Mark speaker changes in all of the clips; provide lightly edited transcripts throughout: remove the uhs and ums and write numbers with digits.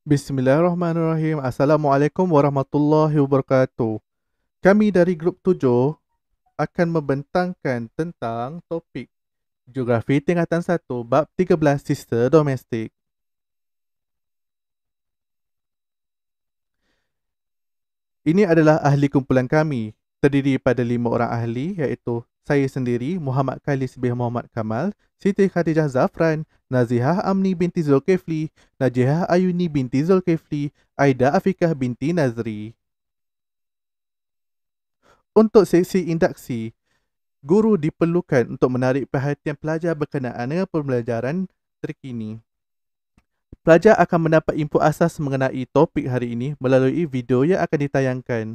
Speaker 1: Bismillahirrahmanirrahim. Assalamualaikum warahmatullahi wabarakatuh. Kami dari grup 7 akan membentangkan tentang topik Geografi Tingkatan 1 bab 13 Sisa Domestik. Ini adalah ahli kumpulan kami, terdiri pada 5 orang ahli iaitu saya sendiri, Muhammad Khalis bin Muhammad Kamal, Siti Khadijah Zafran, Nazihah Amni binti Zulkifli, Najihah Ayuni binti Zulkifli, Aida Afikah binti Nazri. Untuk sesi induksi, guru diperlukan untuk menarik perhatian pelajar berkenaan dengan pembelajaran terkini. Pelajar akan mendapat info asas mengenai topik hari ini melalui video yang akan ditayangkan.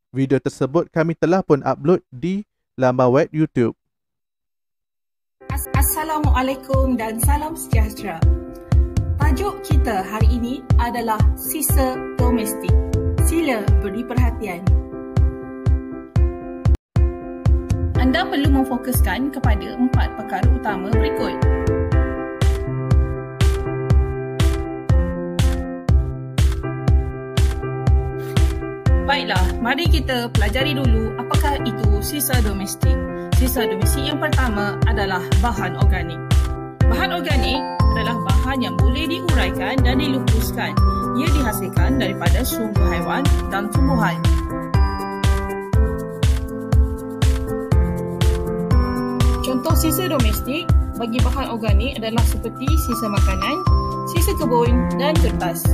Speaker 1: Video tersebut kami telah pun upload di laman web YouTube.
Speaker 2: Assalamualaikum dan salam sejahtera. Tajuk kita hari ini adalah sisa domestik. Sila beri perhatian. Anda perlu memfokuskan kepada 4 perkara utama berikut. Baiklah, mari kita pelajari dulu apakah itu sisa domestik. Sisa domestik yang pertama adalah bahan organik. Bahan organik adalah bahan yang boleh diuraikan dan dilupuskan. Ia dihasilkan daripada sumber haiwan dan tumbuhan. Contoh sisa domestik bagi bahan organik adalah seperti sisa makanan, sisa kebun dan kertas.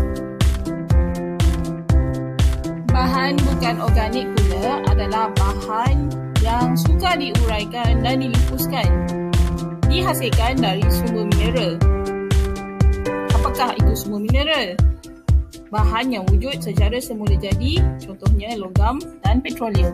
Speaker 2: Bahan bukan organik pula adalah bahan yang sukar diuraikan dan dilupuskan. Dihasilkan dari sumber mineral. Apakah itu sumber mineral? Bahan yang wujud secara semula jadi, contohnya logam dan petroleum.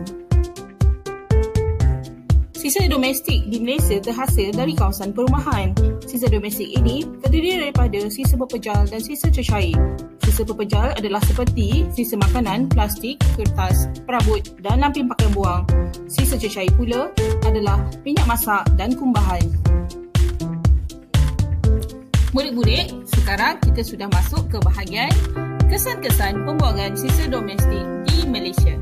Speaker 2: Sisa domestik di Malaysia terhasil dari kawasan perumahan. Sisa domestik ini terdiri daripada sisa pepejal dan sisa cecair. Sisa pepejal adalah seperti sisa makanan, plastik, kertas, perabot dan lampin pakaian buang. Sisa cecair pula adalah minyak masak dan kumbahan. Murid-murid, sekarang kita sudah masuk ke bahagian kesan-kesan pembuangan sisa domestik di Malaysia.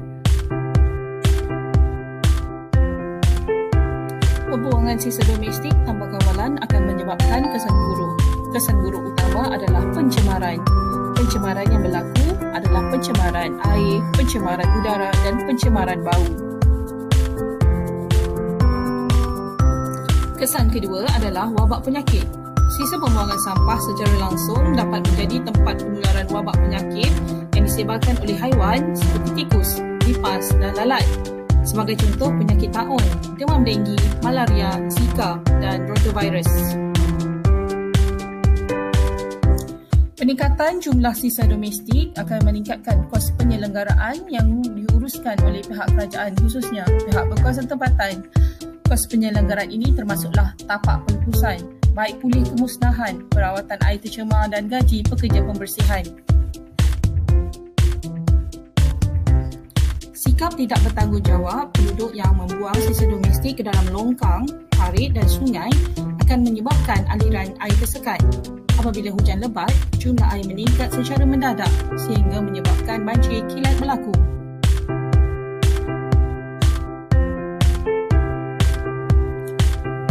Speaker 2: Pembuangan sisa domestik tanpa kawalan akan menyebabkan kesan buruk. Kesan buruk utama adalah pencemaran. Pencemaran yang berlaku adalah pencemaran air, pencemaran udara dan pencemaran bau. Kesan kedua adalah wabak penyakit. Sisa pembuangan sampah secara langsung dapat menjadi tempat penularan wabak penyakit yang disebarkan oleh haiwan seperti tikus, lipas dan lalat. Sebagai contoh penyakit taun, demam denggi, malaria, Zika dan rotavirus. Peningkatan jumlah sisa domestik akan meningkatkan kos penyelenggaraan yang diuruskan oleh pihak kerajaan, khususnya pihak berkuasa tempatan. Kos penyelenggaraan ini termasuklah tapak pelupusan, baik pulih kemusnahan, perawatan air tercemar dan gaji pekerja pembersihan. Sikap tidak bertanggungjawab penduduk yang membuang sisa domestik ke dalam longkang, parit dan sungai akan menyebabkan aliran air tersekat. Apabila hujan lebat, jumlah air meningkat secara mendadak sehingga menyebabkan banjir kilat berlaku.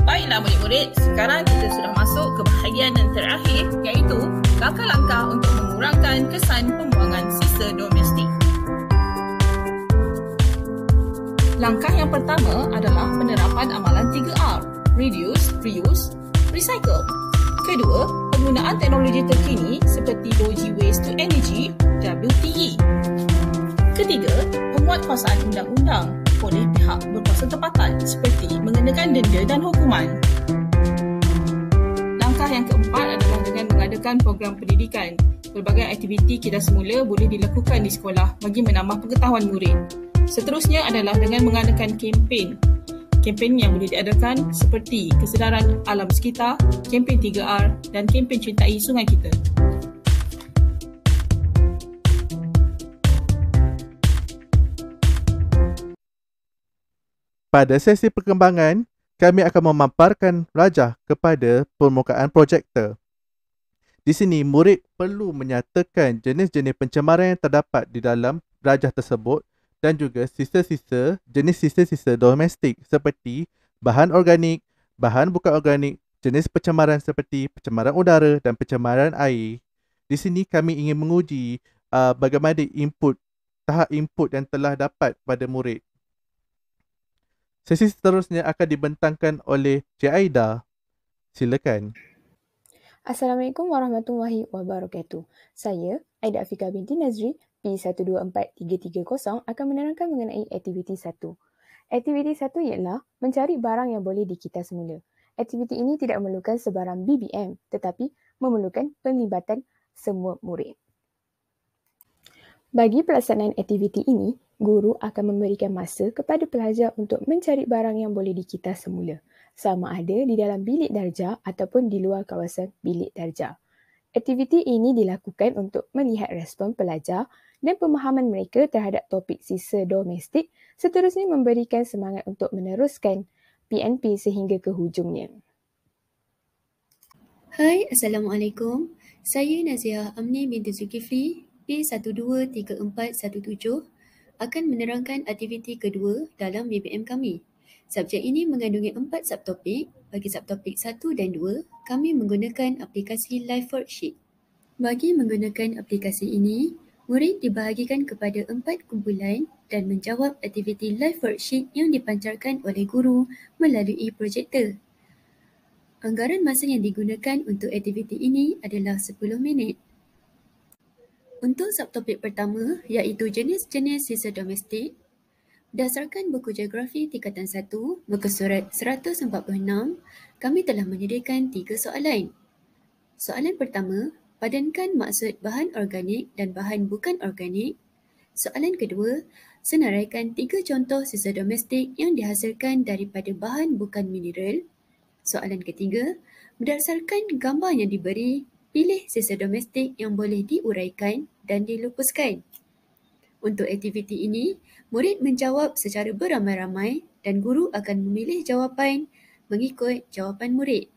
Speaker 2: Baiklah murid-murid, sekarang kita sudah masuk ke bahagian yang terakhir iaitu langkah-langkah untuk mengurangkan kesan pembuangan sisa domestik. Langkah yang pertama adalah penerapan amalan 3R, Reduce, Reuse, Recycle. Kedua, penggunaan teknologi terkini seperti Logi Waste to Energy, WTE. Ketiga, penguatkuasaan undang-undang oleh pihak berkuasa tempatan seperti mengenakan denda dan hukuman. Langkah yang keempat adalah dengan mengadakan program pendidikan. Berbagai aktiviti kita semula boleh dilakukan di sekolah bagi menambah pengetahuan murid. Seterusnya adalah dengan mengadakan kempen. Kempen yang boleh diadakan seperti kesedaran alam sekitar, kempen 3R dan kempen cintai sungai kita.
Speaker 1: Pada sesi perkembangan, kami akan memaparkan rajah kepada permukaan projektor. Di sini, murid perlu menyatakan jenis-jenis pencemaran yang terdapat di dalam darjah tersebut dan juga jenis sisa-sisa domestik seperti bahan organik, bahan bukan organik, jenis pencemaran seperti pencemaran udara dan pencemaran air. Di sini kami ingin menguji bagaimana tahap input yang telah dapat pada murid. Sesi seterusnya akan dibentangkan oleh Cik Aida. Silakan.
Speaker 3: Assalamualaikum warahmatullahi wabarakatuh. Saya, Aida Afika binti Nazri, P124330 akan menerangkan mengenai aktiviti 1. Aktiviti 1 ialah mencari barang yang boleh dikita semula. Aktiviti ini tidak memerlukan sebarang BBM tetapi memerlukan penglibatan semua murid. Bagi pelaksanaan aktiviti ini, guru akan memberikan masa kepada pelajar untuk mencari barang yang boleh dikita semula, sama ada di dalam bilik darjah ataupun di luar kawasan bilik darjah. Aktiviti ini dilakukan untuk melihat respon pelajar dan pemahaman mereka terhadap topik sisa domestik, seterusnya memberikan semangat untuk meneruskan PNP sehingga ke hujungnya.
Speaker 4: Hai, Assalamualaikum. Saya Naziah Amni binti Zulkifli, P123417 akan menerangkan aktiviti kedua dalam BBM kami. Subjek ini mengandungi 4 subtopik. Bagi subtopik 1 dan 2, kami menggunakan aplikasi Live Worksheet. Bagi menggunakan aplikasi ini, murid dibahagikan kepada 4 kumpulan dan menjawab aktiviti Live Worksheet yang dipancarkan oleh guru melalui projektor. Anggaran masa yang digunakan untuk aktiviti ini adalah 10 minit. Untuk subtopik pertama, iaitu jenis-jenis sisa domestik, berdasarkan buku geografi tingkatan 1, muka surat 146, kami telah menyediakan 3 soalan. Soalan pertama, padankan maksud bahan organik dan bahan bukan organik. Soalan kedua, senaraikan 3 contoh sisa domestik yang dihasilkan daripada bahan bukan mineral. Soalan ketiga, berdasarkan gambar yang diberi, pilih sisa domestik yang boleh diuraikan dan dilupuskan. Untuk aktiviti ini, murid menjawab secara beramai-ramai dan guru akan memilih jawapan mengikut jawapan murid.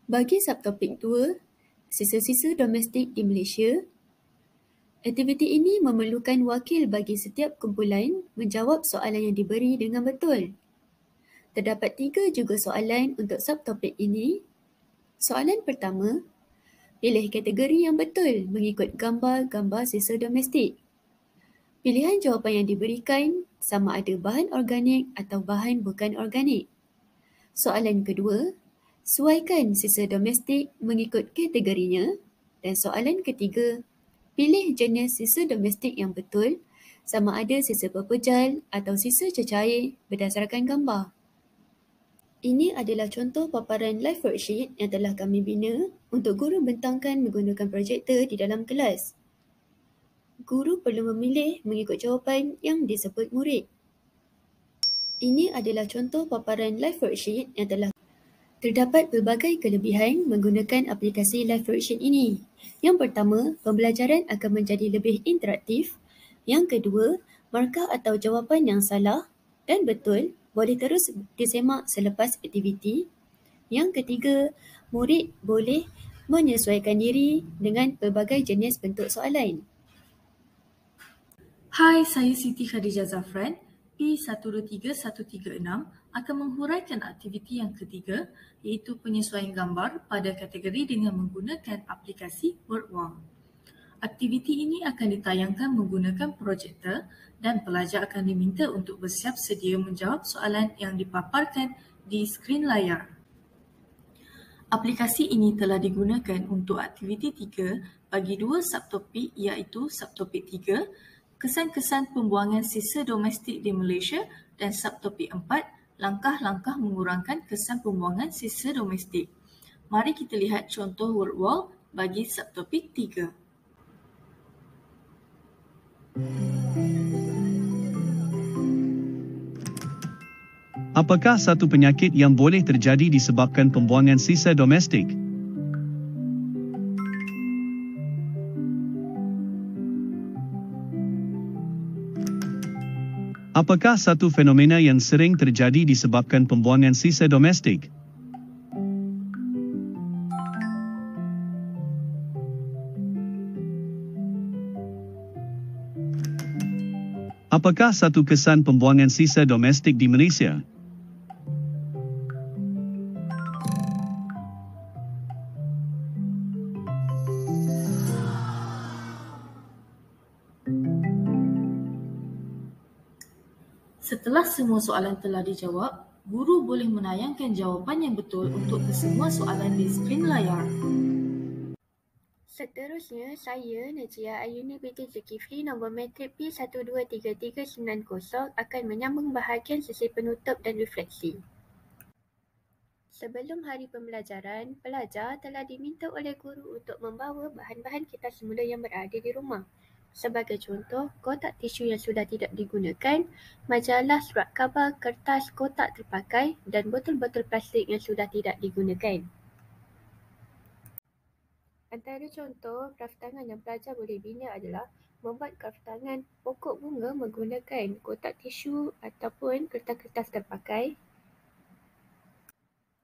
Speaker 4: Bagi subtopik 2, sisa-sisa domestik di Malaysia, aktiviti ini memerlukan wakil bagi setiap kumpulan menjawab soalan yang diberi dengan betul. Terdapat 3 juga soalan untuk subtopik ini. Soalan pertama, pilih kategori yang betul mengikut gambar-gambar sisa domestik. Pilihan jawapan yang diberikan sama ada bahan organik atau bahan bukan organik. Soalan kedua, sesuaikan sisa domestik mengikut kategorinya. Dan soalan ketiga, pilih jenis sisa domestik yang betul sama ada sisa berpejal atau sisa cecair berdasarkan gambar. Ini adalah contoh paparan live worksheet yang telah kami bina untuk guru bentangkan menggunakan projektor di dalam kelas. Guru perlu memilih mengikut jawapan yang disebut murid. Ini adalah contoh paparan live worksheet yang telah terdapat pelbagai kelebihan menggunakan aplikasi live worksheet ini. Yang pertama, pembelajaran akan menjadi lebih interaktif. Yang kedua, markah atau jawapan yang salah dan betul boleh terus disemak selepas aktiviti. Yang ketiga, murid boleh menyesuaikan diri dengan pelbagai jenis bentuk soalan.
Speaker 5: Hai, saya Siti Khadijah Zafran, P123136 akan menghuraikan aktiviti yang ketiga iaitu penyesuaian gambar pada kategori dengan menggunakan aplikasi WordWall. Aktiviti ini akan ditayangkan menggunakan projektor dan pelajar akan diminta untuk bersiap sedia menjawab soalan yang dipaparkan di skrin layar. Aplikasi ini telah digunakan untuk aktiviti 3 bagi 2 subtopik iaitu subtopik 3, kesan-kesan pembuangan sisa domestik di Malaysia dan subtopik 4, langkah-langkah mengurangkan kesan pembuangan sisa domestik. Mari kita lihat contoh WordWall bagi subtopik 3.
Speaker 6: Apakah satu penyakit yang boleh terjadi disebabkan pembuangan sisa domestik? Apakah satu fenomena yang sering terjadi disebabkan pembuangan sisa domestik? Apakah satu kesan pembuangan sisa domestik di Malaysia?
Speaker 5: Setelah semua soalan telah dijawab, guru boleh menayangkan jawapan yang betul untuk kesemua soalan di skrin layar.
Speaker 4: Seterusnya, saya, Najia Ayuni binti Zulkifli, nombor matrik P123390 akan menyambung bahagian sesi penutup dan refleksi. Sebelum hari pembelajaran, pelajar telah diminta oleh guru untuk membawa bahan-bahan kitas semula yang berada di rumah. Sebagai contoh, kotak tisu yang sudah tidak digunakan, majalah, surat khabar, kertas, kotak terpakai dan botol-botol plastik yang sudah tidak digunakan. Antara contoh kraftangan yang pelajar boleh bina adalah membuat kraftangan pokok bunga menggunakan kotak tisu ataupun kertas-kertas terpakai.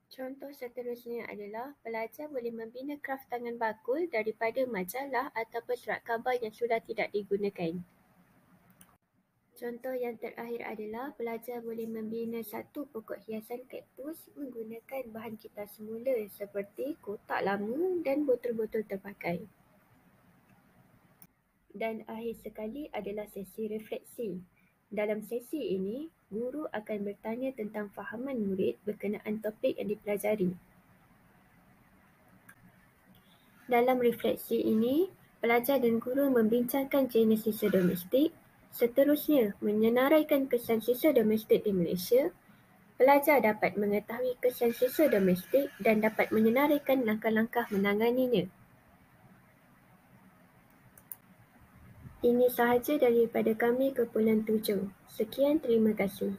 Speaker 4: Contoh seterusnya adalah pelajar boleh membina kraftangan bakul daripada majalah ataupun surat khabar yang sudah tidak digunakan. Contoh yang terakhir adalah pelajar boleh membina satu pokok hiasan kaktus menggunakan bahan kitas semula seperti kotak lama dan botol-botol terpakai. Dan akhir sekali adalah sesi refleksi. Dalam sesi ini, guru akan bertanya tentang fahaman murid berkenaan topik yang dipelajari. Dalam refleksi ini, pelajar dan guru membincangkan jenis sisa domestik. Seterusnya, menyenaraikan kesan sisa domestik di Malaysia. Pelajar dapat mengetahui kesan sisa domestik dan dapat menyenaraikan langkah-langkah menanganinya. Ini sahaja daripada kami Kumpulan 7. Sekian, terima kasih.